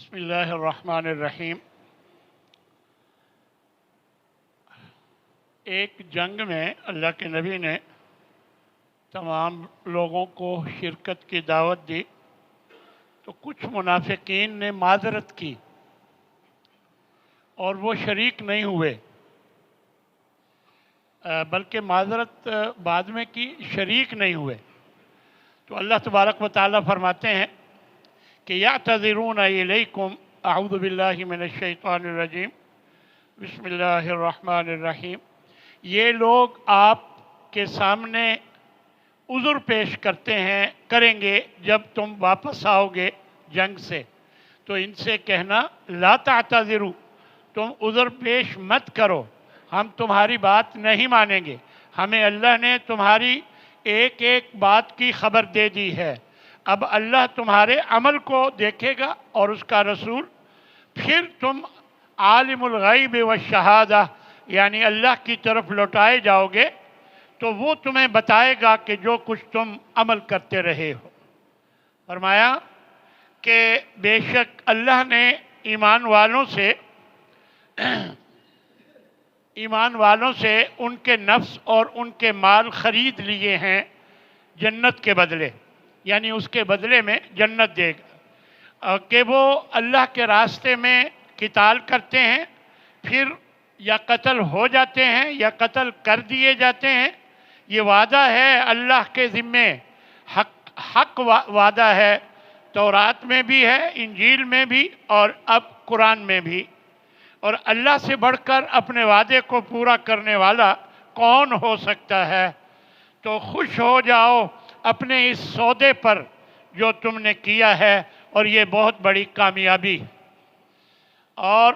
بسم اللہ الرحمن الرحیم۔ ایک جنگ میں اللہ کے نبی نے تمام لوگوں کو شرکت کی دعوت دی تو کچھ منافقین نے معذرت کی اور وہ شریک نہیں ہوئے، بلکہ معذرت بعد میں کی، شریک نہیں ہوئے۔ تو اللہ تبارک و تعالیٰ فرماتے ہیں کہ یعتذرون الیکم، اعوذ باللہ من الشیطان الرجیم، بسم اللہ الرحمن الرحیم۔ یہ لوگ آپ کے سامنے عذر پیش کریں گے جب تم واپس آؤ گے جنگ سے، تو ان سے کہنا لا تعتذروا، تم عذر پیش مت کرو، ہم تمہاری بات نہیں مانیں گے، ہمیں اللہ نے تمہاری ایک ایک بات کی خبر دے دی ہے، اب اللہ تمہارے عمل کو دیکھے گا اور اس کا رسول، پھر تم عالم الغیب والشہادہ یعنی اللہ کی طرف لوٹائے جاؤ گے تو وہ تمہیں بتائے گا کہ جو کچھ تم عمل کرتے رہے ہو۔ فرمایا کہ بے شک اللہ نے ایمان والوں سے ان کے نفس اور ان کے مال خرید لیے ہیں جنت کے بدلے، یعنی اس کے بدلے میں جنت دے گا، کہ وہ اللہ کے راستے میں قتال کرتے ہیں، پھر یا قتل ہو جاتے ہیں یا قتل کر دیے جاتے ہیں۔ یہ وعدہ ہے اللہ کے ذمے، حق وعدہ ہے، تورات میں بھی ہے، انجیل میں بھی اور اب قرآن میں بھی۔ اور اللہ سے بڑھ کر اپنے وعدے کو پورا کرنے والا کون ہو سکتا ہے؟ تو خوش ہو جاؤ اپنے اس سودے پر جو تم نے کیا ہے، اور یہ بہت بڑی کامیابی۔ اور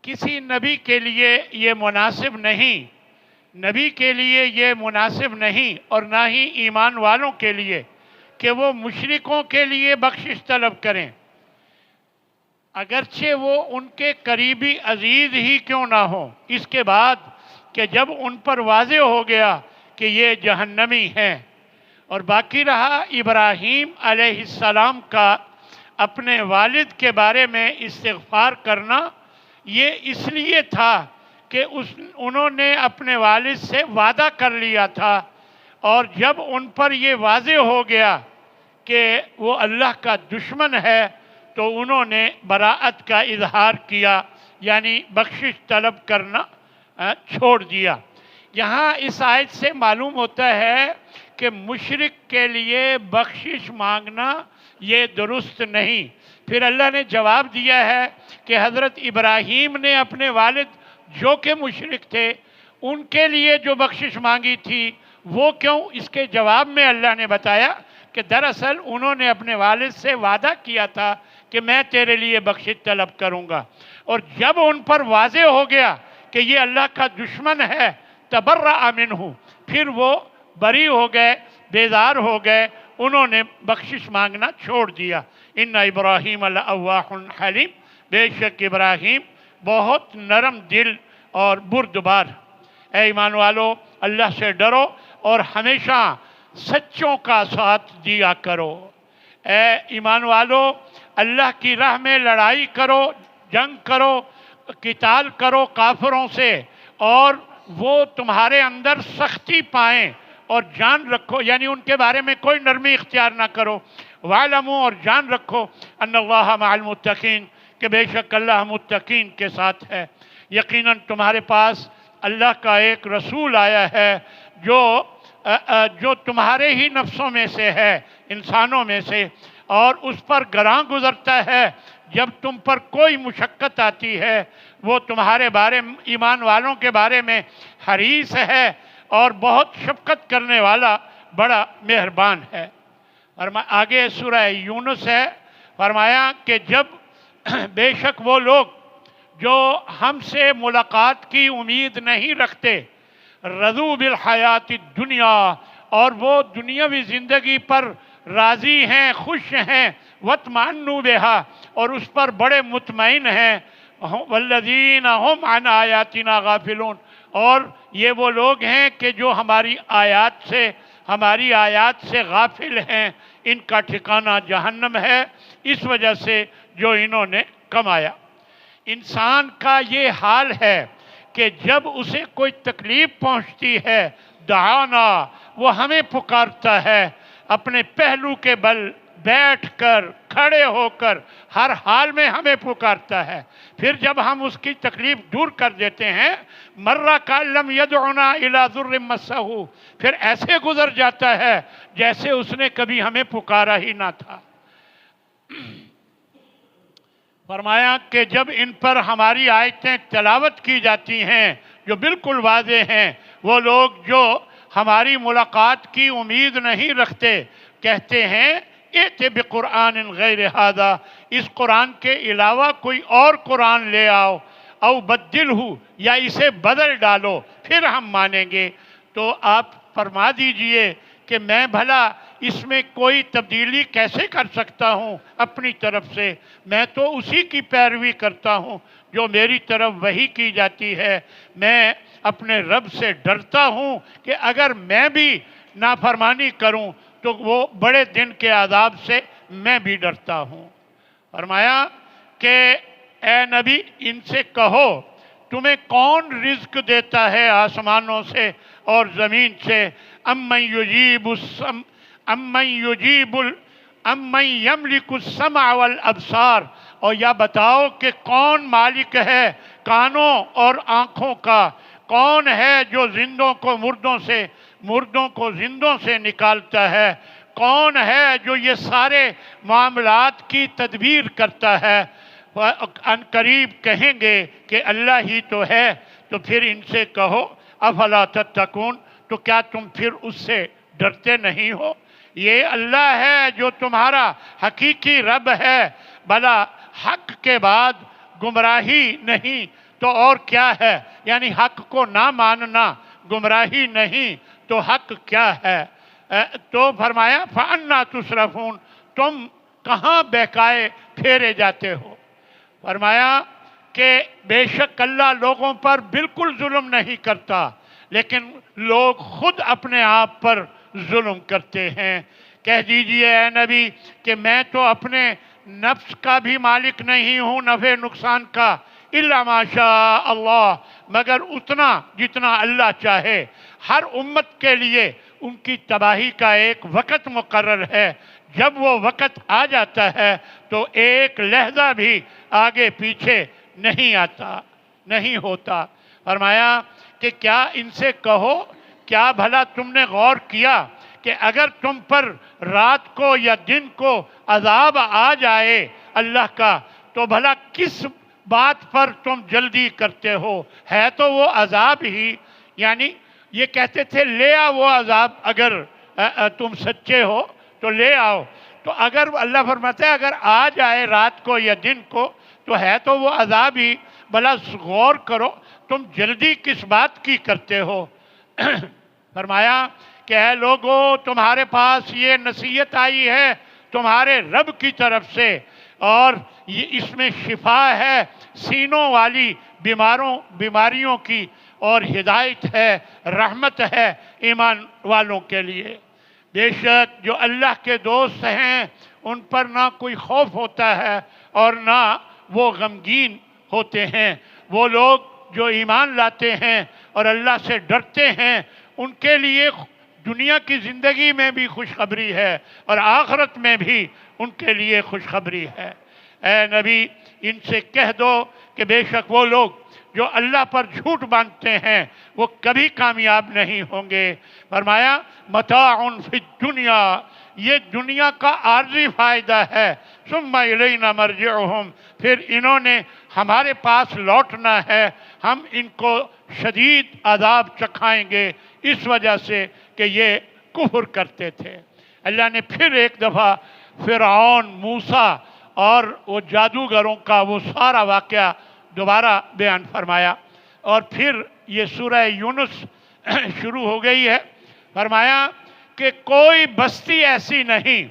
کسی نبی کے لیے یہ مناسب نہیں، نبی کے لیے یہ مناسب نہیں، اور نہ ہی ایمان والوں کے لیے کہ وہ مشرکوں کے لیے بخشش طلب کریں، اگرچہ وہ ان کے قریبی عزیز ہی کیوں نہ ہوں، اس کے بعد کہ جب ان پر واضح ہو گیا کہ یہ جہنمی ہیں۔ اور باقی رہا ابراہیم علیہ السلام کا اپنے والد کے بارے میں استغفار کرنا، یہ اس لیے تھا کہ انہوں نے اپنے والد سے وعدہ کر لیا تھا، اور جب ان پر یہ واضح ہو گیا کہ وہ اللہ کا دشمن ہے تو انہوں نے براءت کا اظہار کیا، یعنی بخشش طلب کرنا چھوڑ دیا۔ یہاں اس آیت سے معلوم ہوتا ہے کہ مشرک کے لیے بخشش مانگنا یہ درست نہیں۔ پھر اللہ نے جواب دیا ہے کہ حضرت ابراہیم نے اپنے والد جو کہ مشرک تھے ان کے لیے جو بخشش مانگی تھی وہ کیوں، اس کے جواب میں اللہ نے بتایا کہ دراصل انہوں نے اپنے والد سے وعدہ کیا تھا کہ میں تیرے لیے بخشش طلب کروں گا، اور جب ان پر واضح ہو گیا کہ یہ اللہ کا دشمن ہے تبرأ منہ، پھر وہ بری ہو گئے، بیزار ہو گئے، انہوں نے بخشش مانگنا چھوڑ دیا۔ ان ابراہیم لأواہ حلیم، بے شک ابراہیم بہت نرم دل اور بردبار۔ اے ایمان والو، اللہ سے ڈرو اور ہمیشہ سچوں کا ساتھ دیا کرو۔ اے ایمان والو، اللہ کی راہ میں لڑائی کرو، جنگ کرو، قتال کرو کافروں سے، اور وہ تمہارے اندر سختی پائیں، اور جان رکھو، یعنی ان کے بارے میں کوئی نرمی اختیار نہ کرو۔ وَاعْلَمُوا، اور جان رکھو، ان اللہ مع المتقین، کہ بے شک اللہ متقین کے ساتھ ہے۔ یقیناً تمہارے پاس اللہ کا ایک رسول آیا ہے جو تمہارے ہی نفسوں میں سے ہے، انسانوں میں سے، اور اس پر گراں گزرتا ہے جب تم پر کوئی مشقت آتی ہے، وہ تمہارے بارے میں، ایمان والوں کے بارے میں حریص ہے اور بہت شفقت کرنے والا، بڑا مہربان ہے۔ آگے سورہ یونس ہے، فرمایا کہ جب بے شک وہ لوگ جو ہم سے ملاقات کی امید نہیں رکھتے، رضوا بالحیات الدنیا، اور وہ دنیاوی زندگی پر راضی ہیں، خوش ہیں، واطمأنوا بہا، اور اس پر بڑے مطمئن ہیں، والذین هم عن آیاتنا غافلون، اور یہ وہ لوگ ہیں کہ جو ہماری آیات سے غافل ہیں، ان کا ٹھکانہ جہنم ہے، اس وجہ سے جو انہوں نے کمایا۔ انسان کا یہ حال ہے کہ جب اسے کوئی تکلیف پہنچتی ہے دعانا، وہ ہمیں پکارتا ہے، اپنے پہلو کے بل بیٹھ کر کھڑے ہو کر ہر حال میں ہمیں پکارتا ہے۔ پھر جب ہم اس کی تکلیف دور کر دیتے ہیں، مرہ کالم یدعنا الی ضر مسہ، پھر ایسے گزر جاتا ہے جیسے اس نے کبھی ہمیں پکارا ہی نہ تھا۔ فرمایا کہ جب ان پر ہماری آیتیں تلاوت کی جاتی ہیں جو بالکل واضح ہیں، وہ لوگ جو ہماری ملاقات کی امید نہیں رکھتے کہتے ہیں ائت بقرآن غیر ھذا، اس قرآن کے علاوہ کوئی اور قرآن لے آؤ، او بدلہ، یا اسے بدل ڈالو پھر ہم مانیں گے۔ تو آپ فرما دیجئے کہ میں بھلا اس میں کوئی تبدیلی کیسے کر سکتا ہوں اپنی طرف سے؟ میں تو اسی کی پیروی کرتا ہوں جو میری طرف وحی کی جاتی ہے۔ میں اپنے رب سے ڈرتا ہوں کہ اگر میں بھی نافرمانی کروں تو وہ بڑے دن کے عذاب سے میں بھی ڈرتا ہوں۔ فرمایا کہ اے نبی ان سے کہو تمہیں کون رزق دیتا ہے آسمانوں سے اور زمین سے؟ امن یملک السمع والابصار، اور یا بتاؤ کہ کون مالک ہے کانوں اور آنکھوں کا؟ کون ہے جو زندوں کو مردوں سے، مردوں کو زندوں سے نکالتا ہے؟ کون ہے جو یہ سارے معاملات کی تدبیر کرتا ہے؟ ان قریب کہیں گے کہ اللہ ہی تو ہے۔ تو پھر ان سے کہو افلا تتقون، تو کیا تم پھر اس سے ڈرتے نہیں ہو؟ یہ اللہ ہے جو تمہارا حقیقی رب ہے، بھلا حق کے بعد گمراہی نہیں تو اور کیا ہے؟ یعنی حق کو نہ ماننا گمراہی نہیں تو حق کیا ہے؟ تو فرمایا فَأَنَّا تُصْرَفُونَ، تم کہاں بہکائے پھیرے جاتے ہو؟ فرمایا کہ بے شک اللہ لوگوں پر بالکل ظلم نہیں کرتا، لیکن لوگ خود اپنے آپ پر ظلم کرتے ہیں۔ کہہ دیجئے اے نبی کہ میں تو اپنے نفس کا بھی مالک نہیں ہوں، نفع نقصان کا، الا ما شاء اللہ، مگر اتنا جتنا اللہ چاہے۔ ہر امت کے لیے ان کی تباہی کا ایک وقت مقرر ہے، جب وہ وقت آ جاتا ہے تو ایک لحظہ بھی آگے پیچھے نہیں آتا، نہیں ہوتا۔ فرمایا کہ کیا ان سے کہو کیا بھلا تم نے غور کیا کہ اگر تم پر رات کو یا دن کو عذاب آ جائے اللہ کا تو بھلا کس بات پر تم جلدی کرتے ہو؟ ہے تو وہ عذاب ہی، یعنی یہ کہتے تھے لے آؤ وہ عذاب، اگر تم سچے ہو تو لے آؤ۔ تو اگر اللہ فرماتا ہے اگر آ جائے رات کو یا دن کو تو ہے تو وہ عذاب ہی، بھلا غور کرو تم جلدی کس بات کی کرتے ہو؟ فرمایا کہ اے لوگو تمہارے پاس یہ نصیحت آئی ہے تمہارے رب کی طرف سے، اور اس میں شفا ہے سینوں والی بیماریوں کی، اور ہدایت ہے، رحمت ہے ایمان والوں کے لیے۔ بے شک جو اللہ کے دوست ہیں ان پر نہ کوئی خوف ہوتا ہے اور نہ وہ غمگین ہوتے ہیں۔ وہ لوگ جو ایمان لاتے ہیں اور اللہ سے ڈرتے ہیں ان کے لیے دنیا کی زندگی میں بھی خوشخبری ہے اور آخرت میں بھی ان کے لیے خوشخبری ہے۔ اے نبی ان سے کہہ دو کہ بے شک وہ لوگ جو اللہ پر جھوٹ باندھتے ہیں وہ کبھی کامیاب نہیں ہوں گے۔ فرمایا متاع فی الدنیا، یہ دنیا کا عارضی فائدہ ہے، ثم الینا مرجعہم، پھر انہوں نے ہمارے پاس لوٹنا ہے، ہم ان کو شدید عذاب چکھائیں گے اس وجہ سے کہ یہ کفر کرتے تھے۔ اللہ نے پھر ایک دفعہ فرعون، موسیٰ اور وہ جادوگروں کا وہ سارا واقعہ دوبارہ بیان فرمایا، اور پھر یہ سورہ یونس شروع ہو گئی ہے۔ فرمایا کہ کوئی بستی ایسی نہیں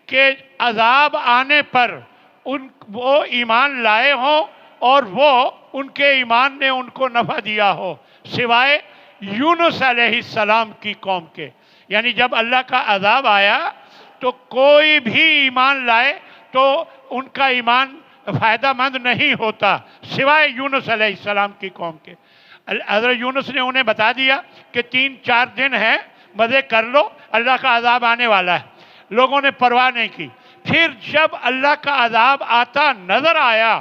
کہ عذاب آنے پر وہ ایمان لائے ہوں اور وہ ان کے ایمان نے ان کو نفع دیا ہو، سوائے یونس علیہ السلام کی قوم کے۔ یعنی جب اللہ کا عذاب آیا تو کوئی بھی ایمان لائے تو ان کا ایمان فائدہ مند نہیں ہوتا سوائے یونس علیہ السلام کی قوم کے۔ حضرت یونس نے انہیں بتا دیا کہ 3-4 دن ہیں، مزے کر لو، اللہ کا عذاب آنے والا ہے۔ لوگوں نے پرواہ نہیں کی۔ پھر جب اللہ کا عذاب آتا نظر آیا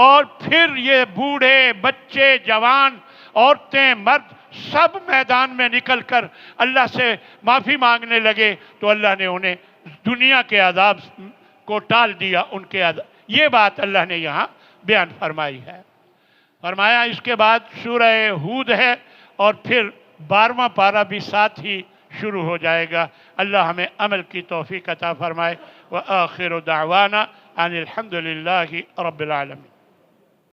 اور پھر یہ بوڑھے، بچے، جوان، عورتیں، مرد سب میدان میں نکل کر اللہ سے معافی مانگنے لگے تو اللہ نے انہیں دنیا کے عذاب کو ٹال دیا، ان کے عذاب۔ یہ بات اللہ نے یہاں بیان فرمائی ہے۔ فرمایا اس کے بعد سورہ ہود ہے اور پھر 12واں پارہ بھی ساتھ ہی شروع ہو جائے گا۔ اللہ ہمیں عمل کی توفیق عطا فرمائے۔ وآخر دعوانا ان الحمد للہ رب العالمین۔